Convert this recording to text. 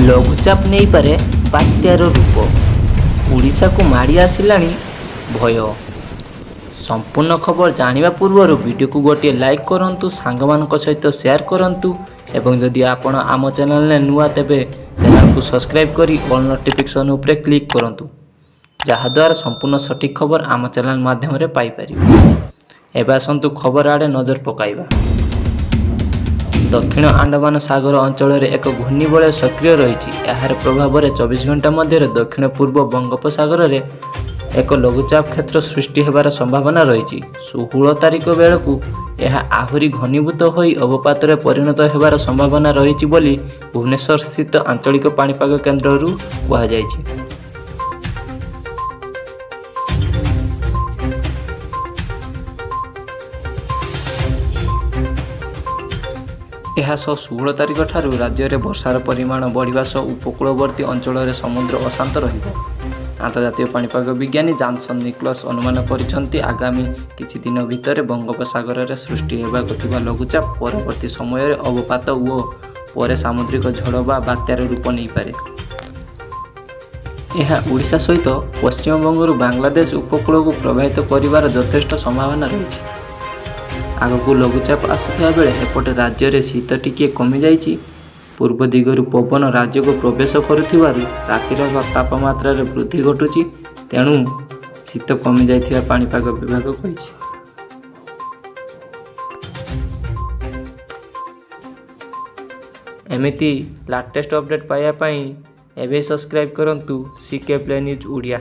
ଲଘୁଚାପ ନେଇପାରେ ବାତ୍ୟାର ରୂପ। ଓଡ଼ିଶାକୁ ମାଡ଼ି ଆସିଲାଣି ଭୟ। ସମ୍ପୂର୍ଣ୍ଣ ଖବର ଜାଣିବା ପୂର୍ବରୁ ଭିଡ଼ିଓକୁ ଗୋଟିଏ ଲାଇକ୍ କରନ୍ତୁ, ସାଙ୍ଗମାନଙ୍କ ସହିତ ସେୟାର କରନ୍ତୁ ଏବଂ ଯଦି ଆପଣ ଆମ ଚ୍ୟାନେଲରେ ନୂଆ ତେବେ ଚ୍ୟାନେଲକୁ ସବସ୍କ୍ରାଇବ୍ କରି ଅଲ୍ ନୋଟିଫିକେସନ୍ ଉପରେ କ୍ଲିକ୍ କରନ୍ତୁ, ଯାହାଦ୍ୱାରା ସମ୍ପୂର୍ଣ୍ଣ ସଠିକ୍ ଖବର ଆମ ଚ୍ୟାନେଲ ମାଧ୍ୟମରେ ପାଇପାରିବେ। ଏବେ ଆସନ୍ତୁ ଖବର ଆଡ଼େ ନଜର ପକାଇବା। ଦକ୍ଷିଣ ଆଣ୍ଡାମାନ ସାଗର ଅଞ୍ଚଳରେ ଏକ ଘୂର୍ଣ୍ଣିବଳୟ ସକ୍ରିୟ ରହିଛି। ଏହାର ପ୍ରଭାବରେ 24 ଘଣ୍ଟା ମଧ୍ୟରେ ଦକ୍ଷିଣ ପୂର୍ବ ବଙ୍ଗୋପସାଗରରେ ଏକ ଲଘୁଚାପ କ୍ଷେତ୍ର ସୃଷ୍ଟି ହେବାର ସମ୍ଭାବନା ରହିଛି। 16 ତାରିଖ ବେଳକୁ ଏହା ଆହୁରି ଘନୀଭୂତ ହୋଇ ଅବପାତରେ ପରିଣତ ହେବାର ସମ୍ଭାବନା ରହିଛି ବୋଲି ଭୁବନେଶ୍ୱର ସ୍ଥିତ ଆଞ୍ଚଳିକ ପାଣିପାଗ କେନ୍ଦ୍ରରୁ କୁହାଯାଇଛି। ଏହା ସହ 16 ତାରିଖ ଠାରୁ ରାଜ୍ୟରେ ବର୍ଷାର ପରିମାଣ ବଢ଼ିବା ସହ ଉପକୂଳବର୍ତ୍ତୀ ଅଞ୍ଚଳରେ ସମୁଦ୍ର ଅଶାନ୍ତ ରହିବ। ଆନ୍ତର୍ଜାତୀୟ ପାଣିପାଗ ବିଜ୍ଞାନୀ ଜାନସନ୍ ନିକୋଲସ୍ ଅନୁମାନ କରିଛନ୍ତି, ଆଗାମୀ କିଛି ଦିନ ଭିତରେ ବଙ୍ଗୋପସାଗରରେ ସୃଷ୍ଟି ହେବାକୁ ଥିବା ଲଘୁଚାପ ପରବର୍ତ୍ତୀ ସମୟରେ ଅବପାତ ଓ ପରେ ସାମୁଦ୍ରିକ ଝଡ଼ ବା ବାତ୍ୟାର ରୂପ ନେଇପାରେ। ଏହା ଓଡ଼ିଶା ସହିତ ପଶ୍ଚିମବଙ୍ଗରୁ ବାଂଲାଦେଶ ଉପକୂଳକୁ ପ୍ରଭାବିତ କରିବାର ଯଥେଷ୍ଟ ସମ୍ଭାବନା ରହିଛି। ଆଗକୁ ଲଘୁଚାପ ଆସୁଥିବା ବେଳେ ଏପଟେ ରାଜ୍ୟରେ ଶୀତ ଟିକିଏ କମିଯାଇଛି। ପୂର୍ବ ଦିଗରୁ ପବନ ରାଜ୍ୟକୁ ପ୍ରବେଶ କରୁଥିବାରୁ ରାତିର ତାପମାତ୍ରାରେ ବୃଦ୍ଧି ଘଟୁଛି, ତେଣୁ ଶୀତ କମିଯାଇଥିବା ପାଣିପାଗ ବିଭାଗ କହିଛି। ଏମିତି ଲାଟେଷ୍ଟ ଅପଡେଟ୍ ପାଇବା ପାଇଁ ଏବେ ସବସ୍କ୍ରାଇବ୍ କରନ୍ତୁ CK Play News ଓଡ଼ିଆ।